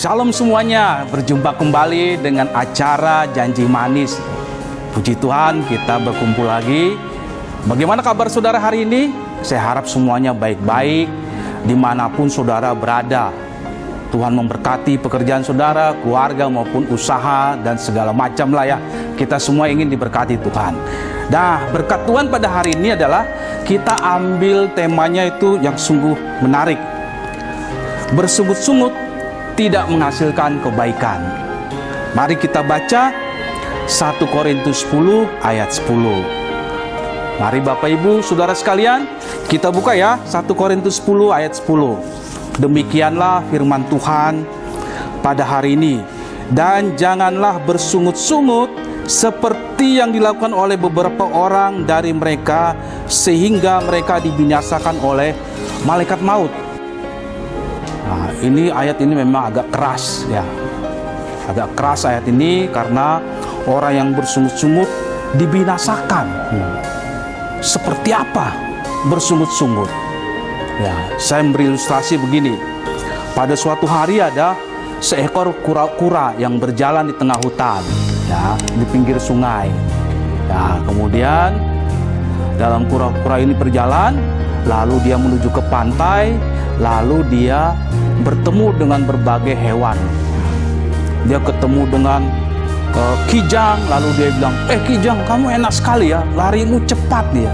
Shalom semuanya, berjumpa kembali dengan acara Janji Manis. Puji Tuhan, kita berkumpul lagi. Bagaimana kabar saudara hari ini? Saya harap semuanya baik-baik dimanapun saudara berada. Tuhan memberkati pekerjaan saudara, keluarga maupun usaha dan segala macam lah ya. Kita semua ingin diberkati Tuhan. Nah, berkat Tuhan pada hari ini adalah kita ambil temanya itu yang sungguh menarik. Bersungut-sungut tidak menghasilkan kebaikan. Mari kita baca 1 Korintus 10 ayat 10. Mari Bapak Ibu Saudara sekalian, kita buka ya 1 Korintus 10 ayat 10. Demikianlah firman Tuhan pada hari ini. Dan janganlah bersungut-sungut seperti yang dilakukan oleh beberapa orang dari mereka, sehingga mereka dibinasakan oleh malaikat maut. Nah, ini ayat ini memang agak keras ya. Agak keras ayat ini karena orang yang bersungut-sungut dibinasakan. Seperti apa bersungut-sungut? Ya, saya memberi ilustrasi begini. Pada suatu hari ada seekor kura-kura yang berjalan di tengah hutan, ya, di pinggir sungai. Ya, kemudian dalam kura-kura ini berjalan, lalu dia menuju ke pantai, lalu dia bertemu dengan berbagai hewan. Dia ketemu dengan kijang, lalu dia bilang, kijang, kamu enak sekali ya, larimu cepat dia.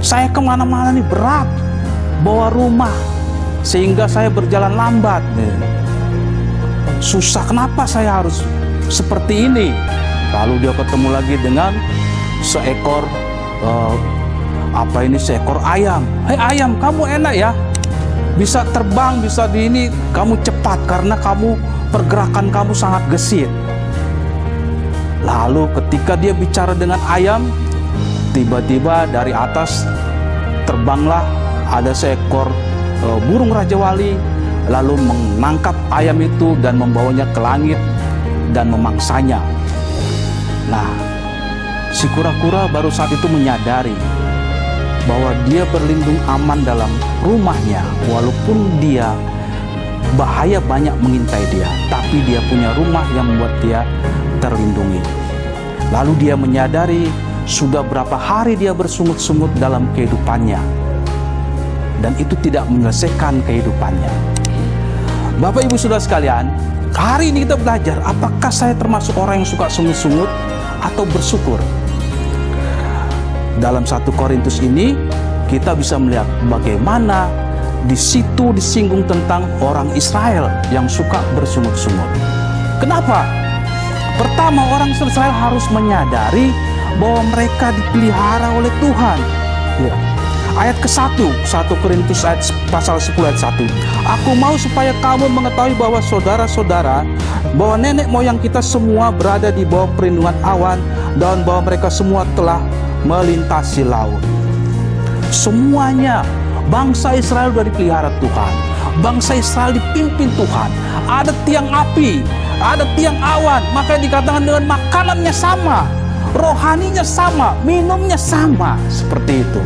Saya kemana-mana nih berat, bawa rumah, sehingga saya berjalan lambat. Susah, kenapa saya harus seperti ini? Lalu dia ketemu lagi dengan seekor seekor ayam. Hei ayam, kamu enak ya, bisa terbang, bisa di ini, kamu cepat karena pergerakan kamu sangat gesit. Lalu ketika dia bicara dengan ayam, tiba-tiba dari atas terbanglah ada seekor burung Raja Wali, lalu menangkap ayam itu dan membawanya ke langit dan memangsanya. Nah, si kura-kura baru saat itu menyadari bahwa dia berlindung aman dalam rumahnya, walaupun dia bahaya banyak mengintai dia, tapi dia punya rumah yang membuat dia terlindungi. Lalu dia menyadari sudah berapa hari dia bersungut-sungut dalam kehidupannya, dan itu tidak menyelesaikan kehidupannya. Bapak Ibu Saudara sekalian, hari ini kita belajar apakah saya termasuk orang yang suka sungut-sungut atau bersyukur. Dalam 1 Korintus ini kita bisa melihat bagaimana di situ disinggung tentang orang Israel yang suka bersungut-sungut. Kenapa? Pertama, orang Israel harus menyadari bahwa mereka dipelihara oleh Tuhan. Ya. Ayat ke-1, 1 Korintus pasal 10 ayat 1. Aku mau supaya kamu mengetahui bahwa saudara-saudara, bahwa nenek moyang kita semua berada di bawah perlindungan awan, dan bahwa mereka semua telah melintasi laut. Semuanya, bangsa Israel sudah dipelihara Tuhan. Bangsa Israel dipimpin Tuhan. Ada tiang api, ada tiang awan, maka dikatakan dengan makanannya sama, rohaninya sama, minumnya sama, seperti itu.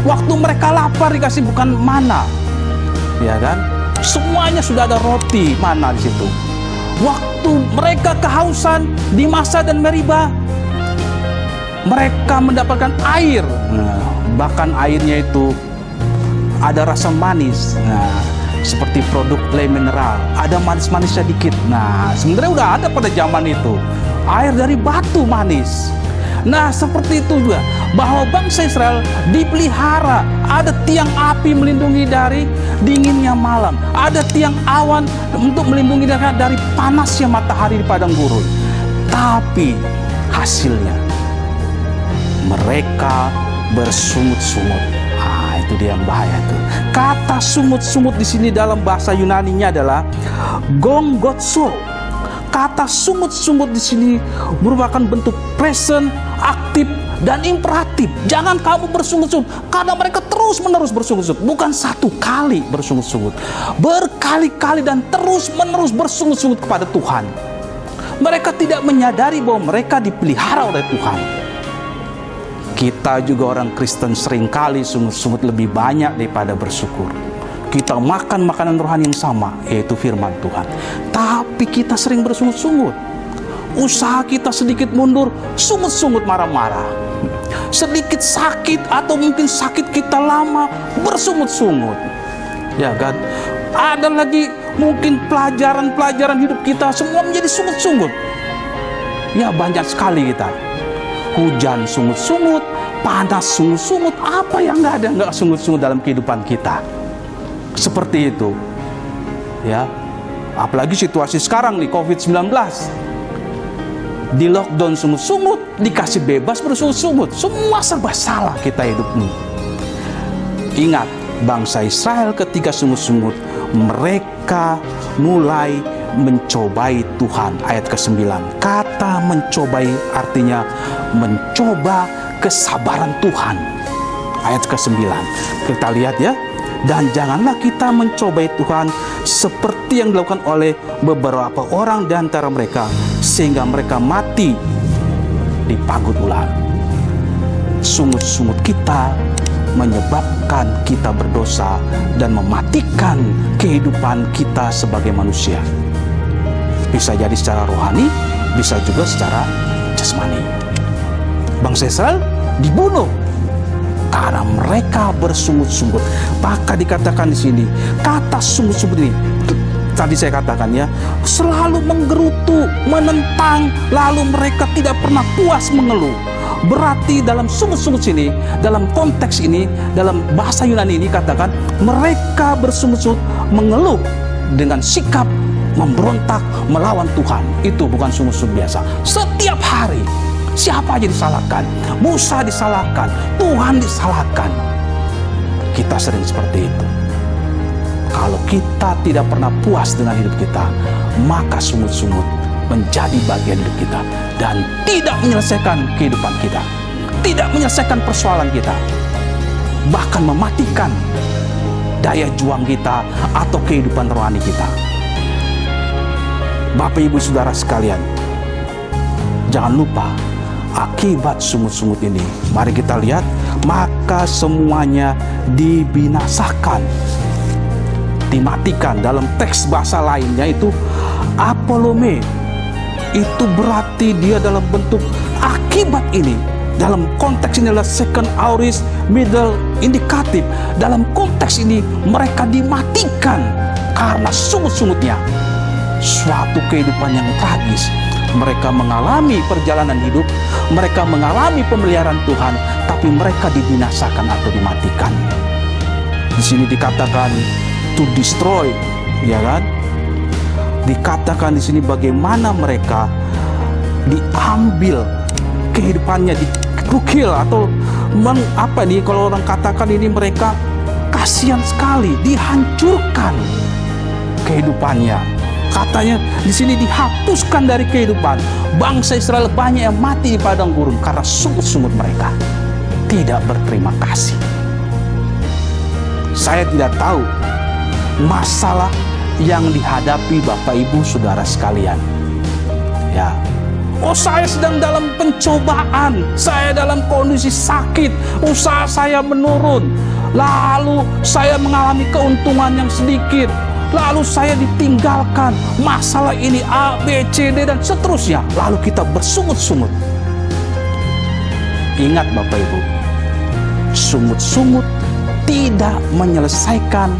Waktu mereka lapar dikasih bukan mana, ya kan? Semuanya sudah ada roti mana di situ. Waktu mereka kehausan di Masa dan Meriba, mereka mendapatkan air. Bahkan airnya itu ada rasa manis. Seperti produk Le Mineral, ada manis-manisnya dikit. Sebenarnya udah ada pada zaman itu air dari batu manis. Seperti itu juga bahwa bangsa Israel dipelihara. Ada tiang api melindungi dari dinginnya malam, ada tiang awan untuk melindungi dari panasnya matahari di padang gurun. Tapi hasilnya mereka bersungut-sungut. Itu dia yang bahaya itu. Kata sungut-sungut di sini dalam bahasa Yunaninya adalah gongotso. Kata sungut-sungut di sini merupakan bentuk present, aktif, dan imperatif. Jangan kamu bersungut-sungut, karena mereka terus-menerus bersungut-sungut. Bukan satu kali bersungut-sungut, berkali-kali dan terus-menerus bersungut-sungut kepada Tuhan. Mereka tidak menyadari bahwa mereka dipelihara oleh Tuhan. Kita juga orang Kristen seringkali sungut-sungut lebih banyak daripada bersyukur. Kita makan makanan rohani yang sama, yaitu firman Tuhan. Tapi kita sering bersungut-sungut. Usaha kita sedikit mundur, sungut-sungut marah-marah. Sedikit sakit atau mungkin sakit kita lama, bersungut-sungut. Ya kan? Ada lagi mungkin pelajaran-pelajaran hidup kita semua menjadi sungut-sungut. Ya, banyak sekali kita. Hujan sungut-sungut, panas sungut-sungut, apa yang nggak sungut-sungut dalam kehidupan kita. Seperti itu. Ya. Apalagi situasi sekarang nih, COVID-19. Di lockdown sungut-sungut, dikasih bebas bersungut-sungut. Semua serba salah kita hidup ini. Ingat, bangsa Israel ketika sungut-sungut, mereka mulai mencobai Tuhan. Ayat ke-9. Kata mencobai artinya mencoba kesabaran Tuhan. Ayat ke-9. Kita lihat ya. Dan janganlah kita mencobai Tuhan seperti yang dilakukan oleh beberapa orang di antara mereka, sehingga mereka mati dipagut ular. Sungut-sungut kita menyebabkan kita berdosa dan mematikan kehidupan kita sebagai manusia. Bisa jadi secara rohani, bisa juga secara jasmani. Bangsa Israel dibunuh karena mereka bersungut-sungut. Maka dikatakan di sini, kata sungut-sungut ini, tadi saya katakan ya, selalu menggerutu, menentang, lalu mereka tidak pernah puas mengeluh. Berarti dalam sungut-sungut sini, dalam konteks ini, dalam bahasa Yunani ini katakan, mereka bersungut-sungut mengeluh dengan sikap memberontak melawan Tuhan. Itu bukan sungut-sungut biasa. Setiap hari. Siapa aja disalahkan, Musa disalahkan, Tuhan disalahkan. Kita sering seperti itu. Kalau kita tidak pernah puas dengan hidup kita, maka sungut-sungut menjadi bagian hidup kita dan tidak menyelesaikan kehidupan kita, tidak menyelesaikan persoalan kita, bahkan mematikan daya juang kita atau kehidupan rohani kita. Bapak Ibu Saudara sekalian, jangan lupa akibat sungut-sungut ini, mari kita lihat, maka semuanya dibinasakan, dimatikan. Dalam teks bahasa lainnya itu apolome, itu berarti dia dalam bentuk akibat ini. Dalam konteks ini adalah second aorist middle indikatif. Dalam konteks ini mereka dimatikan karena sungut-sungutnya. Suatu kehidupan yang tragis. Mereka mengalami perjalanan hidup, mereka mengalami pemeliharaan Tuhan, tapi mereka dibinasakan atau dimatikan. Di sini dikatakan to destroy, ya kan? Dikatakan di sini bagaimana mereka diambil kehidupannya, dikukil atau apa nih kalau orang katakan ini mereka kasihan sekali, dihancurkan kehidupannya. Katanya di sini dihapuskan dari kehidupan. Bangsa Israel banyak yang mati di padang gurun karena sungut-sungut mereka tidak berterima kasih. Saya tidak tahu masalah yang dihadapi Bapak Ibu Saudara sekalian. Ya, oh saya sedang dalam pencobaan, saya dalam kondisi sakit, usaha saya menurun, lalu saya mengalami keuntungan yang sedikit. Lalu saya ditinggalkan, masalah ini A, B, C, D, dan seterusnya. Lalu kita bersungut-sungut. Ingat Bapak Ibu, sungut-sungut tidak menyelesaikan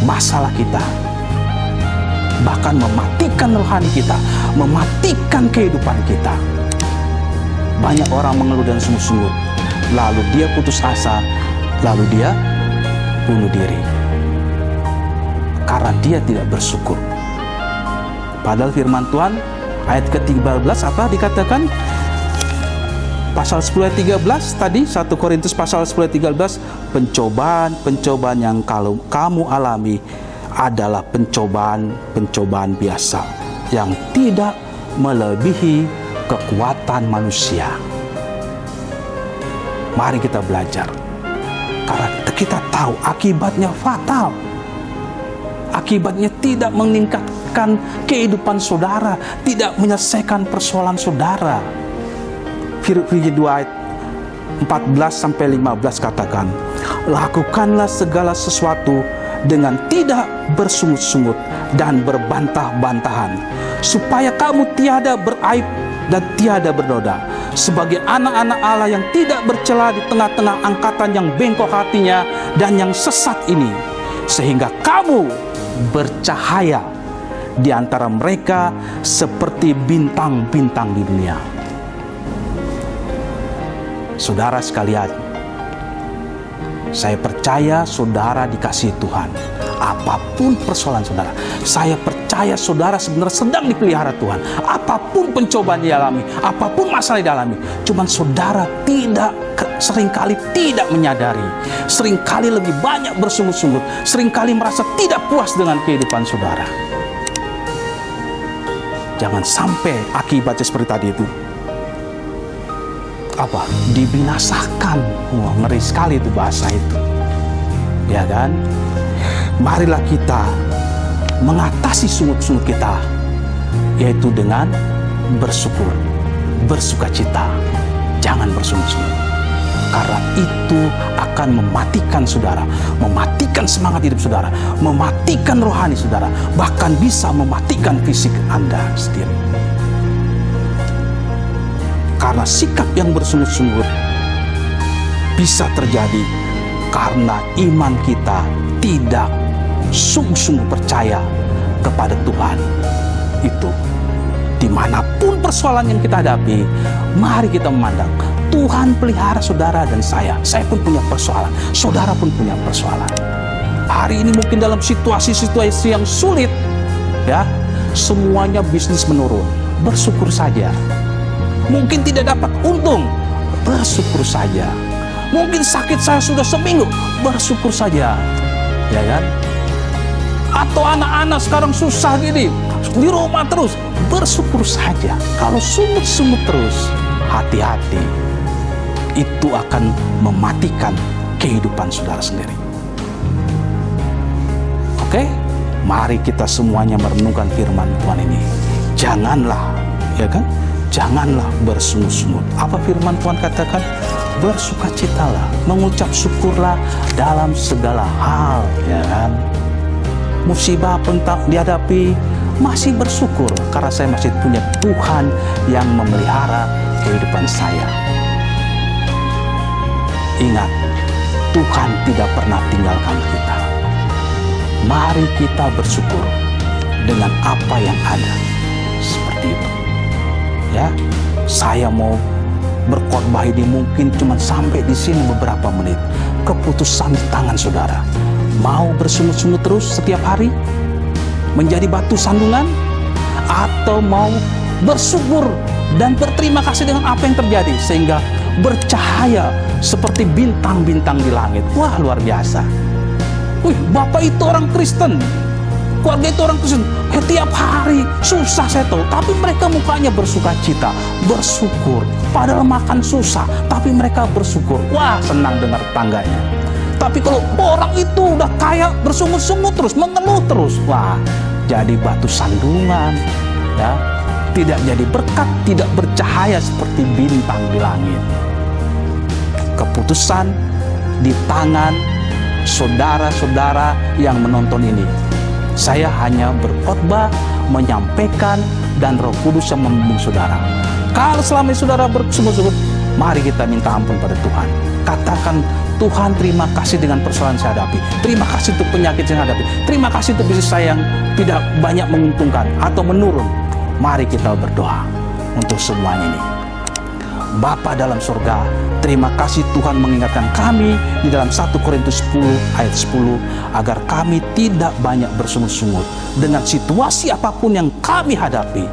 masalah kita. Bahkan mematikan rohani kita, mematikan kehidupan kita. Banyak orang mengeluh dan sungut-sungut. Lalu dia putus asa, lalu dia bunuh diri. Karena dia tidak bersyukur. Padahal firman Tuhan ayat ke-13 apa dikatakan? Pasal 10 ayat 13 tadi, 1 Korintus pasal 10 ayat 13, pencobaan yang kalau kamu alami adalah pencobaan biasa yang tidak melebihi kekuatan manusia. Mari kita belajar. Karena kita tahu akibatnya fatal. Akibatnya tidak meningkatkan kehidupan saudara, tidak menyelesaikan persoalan saudara. Filipi 2 ayat 14-15 katakan, lakukanlah segala sesuatu dengan tidak bersungut-sungut dan berbantah-bantahan, supaya kamu tiada beraib dan tiada bernoda, sebagai anak-anak Allah yang tidak bercela di tengah-tengah angkatan yang bengkok hatinya dan yang sesat ini, sehingga kamu bercahaya di antara mereka seperti bintang-bintang di dunia. Saudara sekalian, saya percaya saudara dikasihi Tuhan. Apapun persoalan saudara, saya percaya saudara sebenarnya sedang dipelihara Tuhan. Apapun pencobaan dialami, apapun masalah dialami, cuman saudara seringkali tidak menyadari, seringkali lebih banyak bersungut-sungut, seringkali merasa tidak puas dengan kehidupan saudara. Jangan sampai akibatnya seperti tadi itu dibinasakan. Wah, ngeri sekali itu bahasa itu, ya kan? Marilah kita mengatasi sungut-sungut kita, yaitu dengan bersyukur, bersukacita. Jangan bersungut-sungut, karena itu akan mematikan saudara, mematikan semangat hidup saudara, mematikan rohani saudara, bahkan bisa mematikan fisik Anda sendiri. Karena sikap yang bersungut-sungut bisa terjadi karena iman kita tidak sungguh-sungguh percaya kepada Tuhan. Itu dimanapun persoalan yang kita hadapi, mari kita memandang Tuhan pelihara saudara dan saya pun punya persoalan, saudara pun punya persoalan. Hari ini mungkin dalam situasi-situasi yang sulit, ya, semuanya bisnis menurun, bersyukur saja. Mungkin tidak dapat untung, bersyukur saja. Mungkin sakit saya sudah seminggu, bersyukur saja, ya kan? Atau anak-anak sekarang susah gini, di rumah terus, bersyukur saja. Kalau sungut-sungut terus, hati-hati, itu akan mematikan kehidupan saudara sendiri. Oke, mari kita semuanya merenungkan firman Tuhan ini. Janganlah, ya kan? Janganlah bersungut-sungut. Apa firman Tuhan katakan? Bersukacitalah, mengucap syukurlah dalam segala hal, ya kan? Musibah pun tak dihadapi, masih bersyukur karena saya masih punya Tuhan yang memelihara kehidupan saya. Ingat, Tuhan tidak pernah tinggalkan kita. Mari kita bersyukur dengan apa yang ada. Seperti itu. Ya, saya mau berkhotbah ini mungkin cuma sampai di sini beberapa menit. Keputusan di tangan saudara. Mau bersungut-sungut terus setiap hari, menjadi batu sandungan, atau mau bersyukur dan berterima kasih dengan apa yang terjadi sehingga bercahaya seperti bintang-bintang di langit. Wah, luar biasa. Wih, Bapak itu orang Kristen, keluarga itu orang Kristen, tiap hari susah saya tahu, tapi mereka mukanya bersukacita, bersyukur. Padahal makan susah, tapi mereka bersyukur. Wah, senang dengar tangganya. Tapi kalau orang itu udah kaya, bersungut-sungut terus, mengeluh terus, wah, jadi batu sandungan, ya, tidak jadi berkat, tidak bercahaya seperti bintang di langit. Keputusan di tangan saudara-saudara yang menonton ini. Saya hanya berkhotbah, menyampaikan, dan Roh Kudus yang membimbing saudara. Kalau selama saudara bersungut-sungut, mari kita minta ampun pada Tuhan. Katakan, Tuhan, terima kasih dengan persoalan saya hadapi. Terima kasih untuk penyakit yang saya hadapi. Terima kasih untuk bisnis saya yang tidak banyak menguntungkan atau menurun. Mari kita berdoa untuk semuanya ini. Bapa dalam surga, terima kasih Tuhan mengingatkan kami di dalam 1 Korintus 10 ayat 10 agar kami tidak banyak bersungut-sungut dengan situasi apapun yang kami hadapi.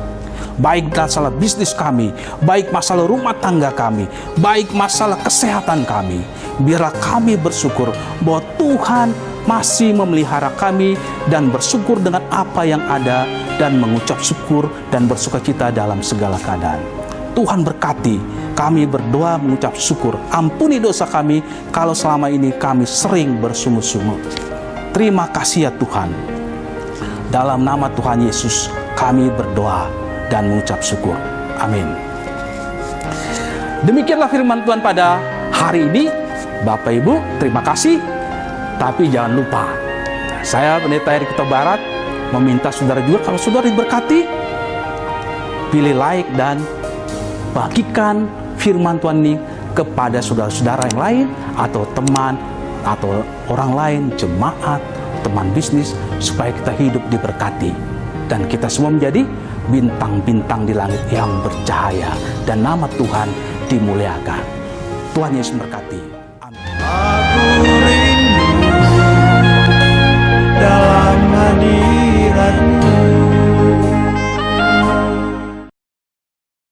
Baik masalah bisnis kami, baik masalah rumah tangga kami, baik masalah kesehatan kami. Biarlah kami bersyukur bahwa Tuhan masih memelihara kami dan bersyukur dengan apa yang ada dan mengucap syukur dan bersukacita dalam segala keadaan. Tuhan berkati, kami berdoa mengucap syukur. Ampuni dosa kami kalau selama ini kami sering bersungut-sungut. Terima kasih ya Tuhan. Dalam nama Tuhan Yesus kami berdoa dan mengucap syukur. Amin. Demikianlah firman Tuhan pada Hari ini Bapak Ibu terima kasih, tapi jangan lupa, saya Pendeta Eri Kuta Barat meminta saudara juga, kalau saudara diberkati, pilih like dan bagikan firman Tuhan ini kepada saudara-saudara yang lain, atau teman, atau orang lain, jemaat, teman bisnis, supaya kita hidup diberkati dan kita semua menjadi bintang-bintang di langit yang bercahaya dan nama Tuhan dimuliakan. Tuhan Yesus memberkati.